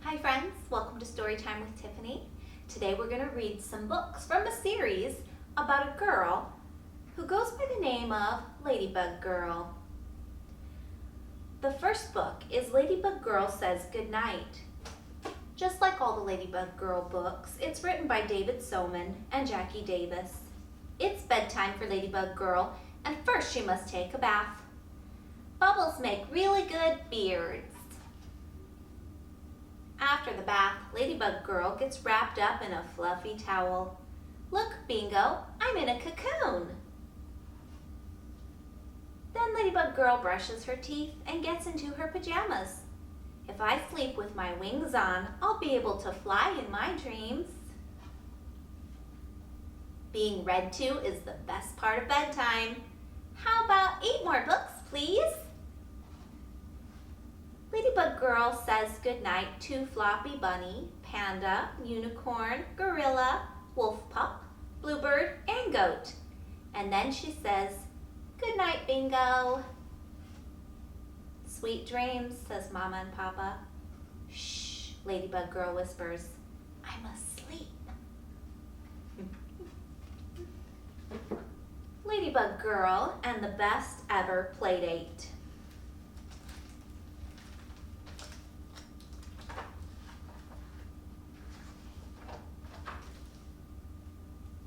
Hi friends, welcome to Storytime with Tiffany. Today we're going to read some books from a series about a girl who goes by the name of Ladybug Girl. The first book is Ladybug Girl Says Goodnight. Just like all the Ladybug Girl books, it's written by David Soman and Jackie Davis. It's bedtime for Ladybug Girl, and first she must take a bath. Bubbles make really good beards. After the bath, Ladybug Girl gets wrapped up in a fluffy towel. Look, Bingo, I'm in a cocoon. Then Ladybug Girl brushes her teeth and gets into her pajamas. If I sleep with my wings on, I'll be able to fly in my dreams. Being read to is the best part of bedtime. How about 8 more books, please? Ladybug Girl says goodnight to Floppy Bunny, Panda, Unicorn, Gorilla, Wolf Pup, Bluebird, and Goat. And then she says, "Good-night, Bingo." "Sweet dreams," says Mama and Papa. "Shh," Ladybug Girl whispers, "I'm asleep." Ladybug Girl and the Best Ever Playdate.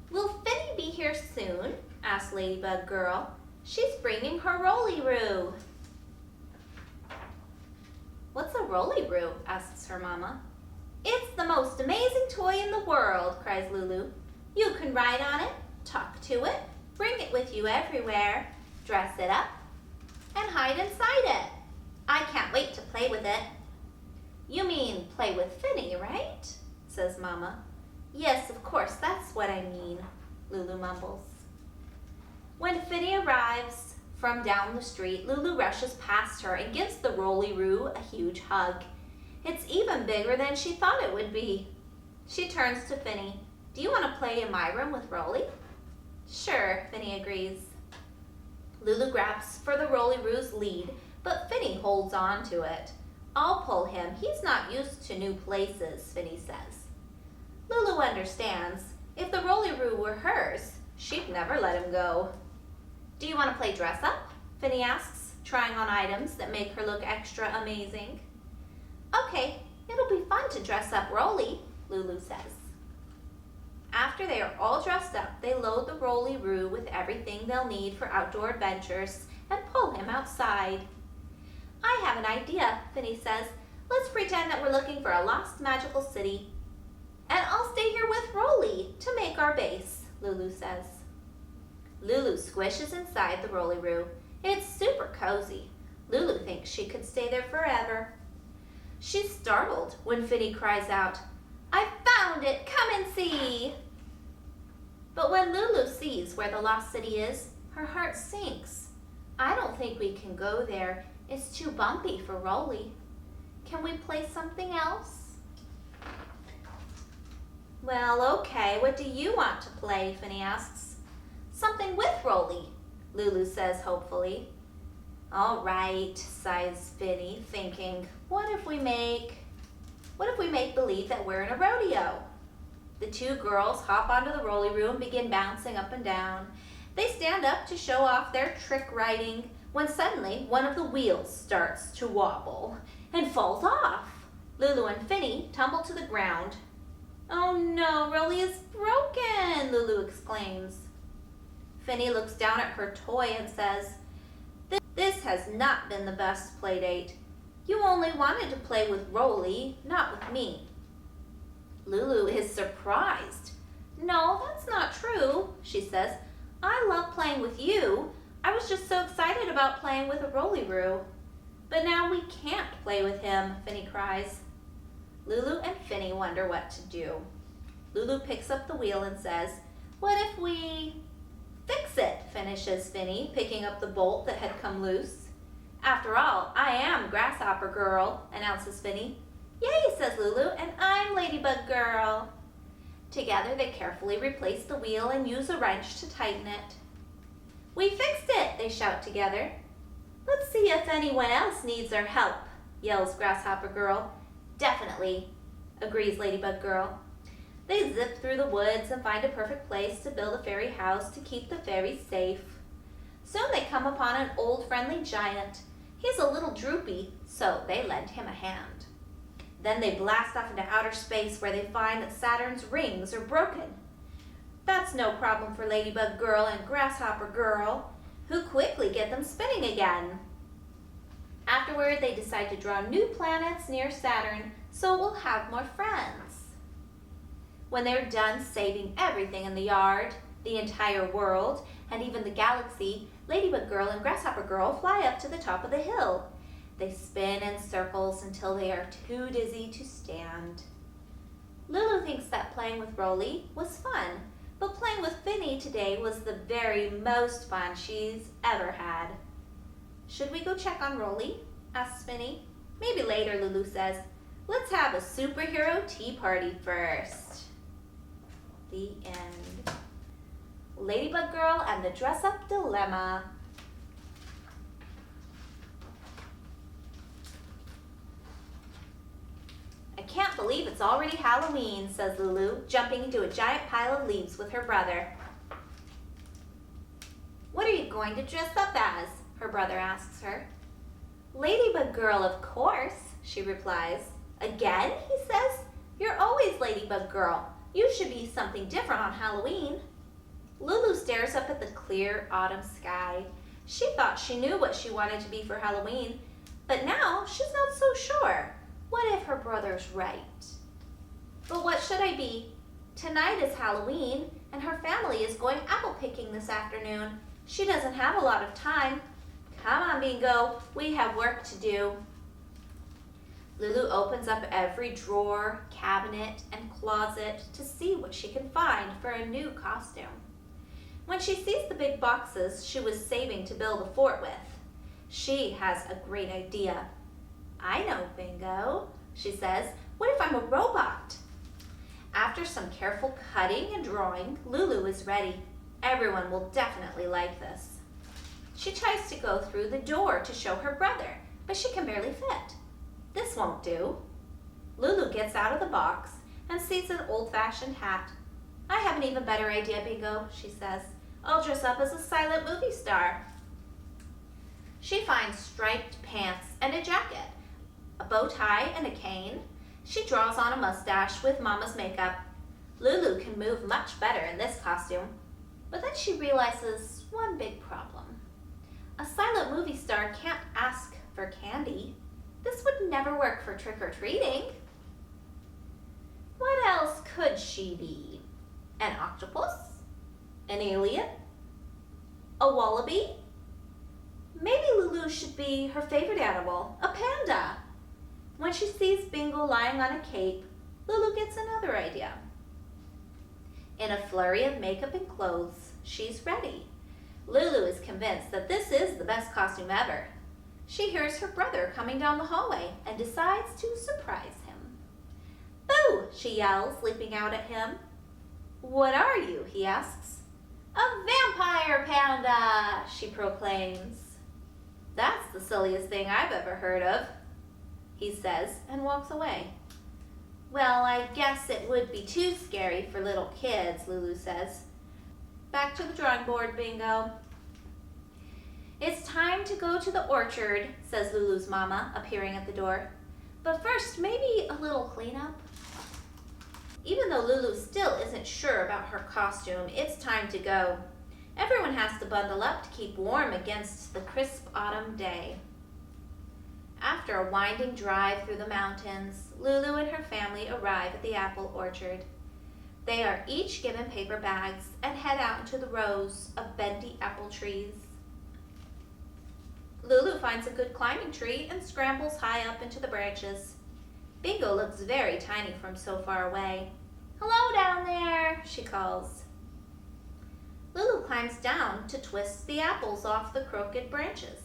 "Will Finny be here soon?" asked Ladybug Girl. "She's bringing her Rolly-Roo." "What's a Rolly-Roo?" asks her Mama. "It's the most amazing toy in the world," cries Lulu. "You can ride on it, talk to it, bring it with you everywhere, dress it up, and hide inside it. I can't wait to play with it." "You mean play with Finny, right?" says Mama. "Yes, of course, that's what I mean," Lulu mumbles. When Finny arrives from down the street, Lulu rushes past her and gives the Rolly-Roo a huge hug. It's even bigger than she thought it would be. She turns to Finny. "Do you want to play in my room with Rolly?" "Sure," Finny agrees. Lulu grabs for the Rolly-Roo's lead, but Finny holds on to it. "I'll pull him. He's not used to new places," Finny says. Lulu understands. If the Rolly-Roo were hers, she'd never let him go. "Do you want to play dress up?" Finny asks, trying on items that make her look extra amazing. "Okay, it'll be fun to dress up Rolly," Lulu says. After they are all dressed up, they load the Rolly-Roo with everything they'll need for outdoor adventures and pull him outside. "I have an idea," Finny says. "Let's pretend that we're looking for a lost magical city. And I'll stay here with Rolly to make our base," Lulu says. Lulu squishes inside the Rolly-Roo. It's super cozy. Lulu thinks she could stay there forever. She's startled when Finny cries out, "I found it! Come and see!" But when Lulu sees where the lost city is, her heart sinks. "I don't think we can go there. It's too bumpy for Rolly. Can we play something else?" "Well, okay, what do you want to play?" Finny asks. "Something with Rolly," Lulu says hopefully. "All right," sighs Finny, thinking, what if we make believe that we're in a rodeo?" The 2 girls hop onto the Rolly-Roo and begin bouncing up and down. They stand up to show off their trick riding when suddenly one of the wheels starts to wobble and falls off. Lulu and Finny tumble to the ground. "Oh no, Rolly is broken!" Lulu exclaims. Finny looks down at her toy and says, "This has not been the best play date. You only wanted to play with Rolly, not with me." Lulu is surprised. "No, that's not true," she says. "I love playing with you. I was just so excited about playing with a Rolly-Roo." "But now we can't play with him," Finny cries. Lulu and Finny wonder what to do. Lulu picks up the wheel and says, "What if we fix it?" finishes Finny, picking up the bolt that had come loose. "After all, I am Grasshopper Girl," announces Finny. "Yay," says Lulu, "and I'm Ladybug Girl." Together they carefully replace the wheel and use a wrench to tighten it. "We fixed it," they shout together. "Let's see if anyone else needs our help," yells Grasshopper Girl. definitely, agrees Ladybug Girl. They zip through the woods and find a perfect place to build a fairy house to keep the fairies safe. Soon they come upon an old friendly giant. He's a little droopy, so they lend him a hand. Then they blast off into outer space where they find that Saturn's rings are broken. That's no problem for Ladybug Girl and Grasshopper Girl, who quickly get them spinning again. Afterward, they decide to draw new planets near Saturn so we'll have more friends. When they're done saving everything in the yard, the entire world, and even the galaxy, Ladybug Girl and Grasshopper Girl fly up to the top of the hill. They spin in circles until they are too dizzy to stand. Lulu thinks that playing with Rolly was fun, but playing with Finny today was the very most fun she's ever had. Should we go check on Rolly? Asks Finny. Maybe later, Lulu says. Let's have a superhero tea party first. The end. Ladybug Girl and the Dress-Up Dilemma. I can't believe it's already Halloween, says Lulu, jumping into a giant pile of leaves with her brother. What are you going to dress up as? Her brother asks her. Ladybug Girl, of course, she replies. Again, he says. You're always Ladybug Girl. You should be something different on Halloween. Lulu stares up at the clear autumn sky. She thought she knew what she wanted to be for Halloween, but now she's not so sure. What if her brother's right? But what should I be? Tonight is Halloween, and her family is going apple picking this afternoon. She doesn't have a lot of time. Come on, Bingo, we have work to do. Lulu opens up every drawer, cabinet, and closet to see what she can find for a new costume. When she sees the big boxes she was saving to build a fort with, she has a great idea. I know, Bingo, she says. What if I'm a robot? After some careful cutting and drawing, Lulu is ready. Everyone will definitely like this. She tries to go through the door to show her brother, but she can barely fit. This won't do. Lulu gets out of the box and sees an old-fashioned hat. I have an even better idea, Bingo, she says. I'll dress up as a silent movie star. She finds striped pants and a jacket, a bow tie and a cane. She draws on a mustache with Mama's makeup. Lulu can move much better in this costume. But then she realizes one big problem. A silent movie star can't ask for candy. This would never work for trick-or-treating. What else could she be? An octopus? An alien? A wallaby? Maybe Lulu should be her favorite animal, a panda. When she sees Bingo lying on a cape, Lulu gets another idea. In a flurry of makeup and clothes, she's ready. Lulu is convinced that this is the best costume ever. She hears her brother coming down the hallway and decides to surprise him. Boo! She yells, leaping out at him. What are you? He asks. A vampire panda, she proclaims. That's the silliest thing I've ever heard of, he says, and walks away. Well, I guess it would be too scary for little kids, Lulu says. Back to the drawing board, Bingo. It's time to go to the orchard, says Lulu's mama, appearing at the door. But first, maybe a little cleanup? Even though Lulu still isn't sure about her costume, it's time to go. Everyone has to bundle up to keep warm against the crisp autumn day. After a winding drive through the mountains, Lulu and her family arrive at the apple orchard. They are each given paper bags and head out into the rows of bendy apple trees. Lulu finds a good climbing tree and scrambles high up into the branches. Bingo looks very tiny from so far away. Hello down there, she calls. Lulu climbs down to twist the apples off the crooked branches.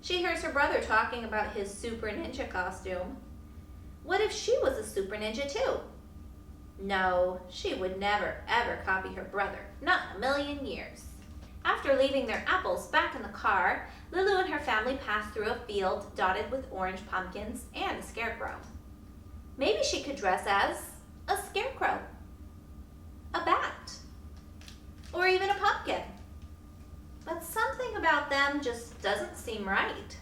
She hears her brother talking about his super ninja costume. What if she was a super ninja too? No, she would never ever copy her brother, not in a million years. After leaving their apples back in the car, Lulu and her family pass through a field dotted with orange pumpkins and a scarecrow. Maybe she could dress as a scarecrow, a bat, or even a pumpkin. But something about them just doesn't seem right.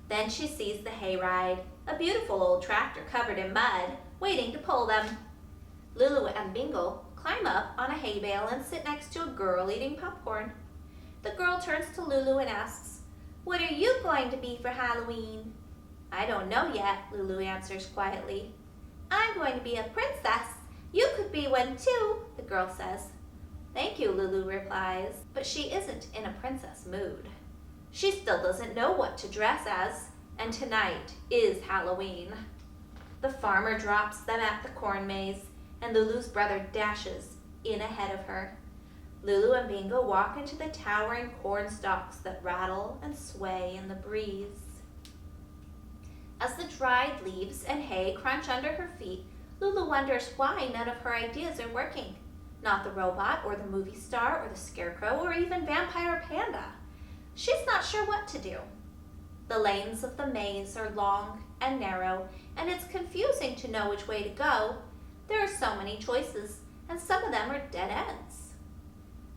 Then she sees the hayride, a beautiful old tractor covered in mud, waiting to pull them. Lulu and Bingo climb up on a hay bale and sit next to a girl eating popcorn. The girl turns to Lulu and asks, "What are you going to be for Halloween?" "I don't know yet," Lulu answers quietly. "I'm going to be a princess. You could be one too," the girl says. "Thank you," Lulu replies, but she isn't in a princess mood. She still doesn't know what to dress as, and tonight is Halloween. The farmer drops them at the corn maze, and Lulu's brother dashes in ahead of her. Lulu and Bingo walk into the towering corn stalks that rattle and sway in the breeze. As the dried leaves and hay crunch under her feet, Lulu wonders why none of her ideas are working. Not the robot or the movie star or the scarecrow or even Vampire Panda. She's not sure what to do. The lanes of the maze are long and narrow, and it's confusing to know which way to go. There are so many choices, and some of them are dead ends.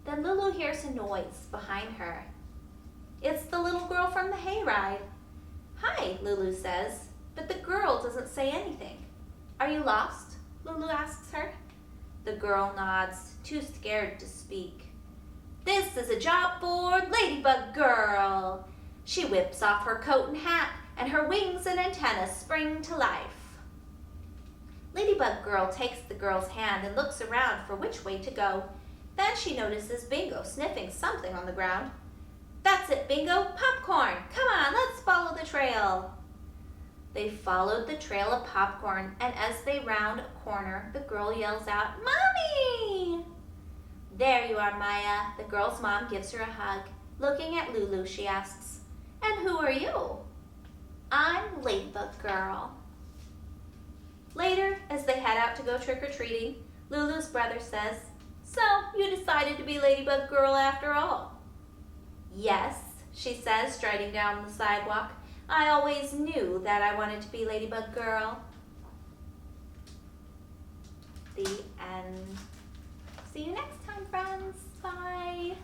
Then Lulu hears a noise behind her. It's the little girl from the hayride. "Hi," Lulu says, but the girl doesn't say anything. "Are you lost?" Lulu asks her. The girl nods, too scared to speak. "This is a job for Ladybug Girl." She whips off her coat and hat, and her wings and antennas spring to life. Ladybug Girl takes the girl's hand and looks around for which way to go. Then she notices Bingo sniffing something on the ground. "That's it, Bingo, popcorn! Come on, let's follow the trail." They followed the trail of popcorn, and as they round a corner, the girl yells out, "Mommy!" "There you are, Maya." The girl's mom gives her a hug. Looking at Lulu, she asks, "And who are you?" "I'm Ladybug Girl." Later, as they head out to go trick-or-treating, Lulu's brother says, "So, you decided to be Ladybug Girl after all?" "Yes," she says, striding down the sidewalk. "I always knew that I wanted to be Ladybug Girl." The end. See you next time, friends. Bye.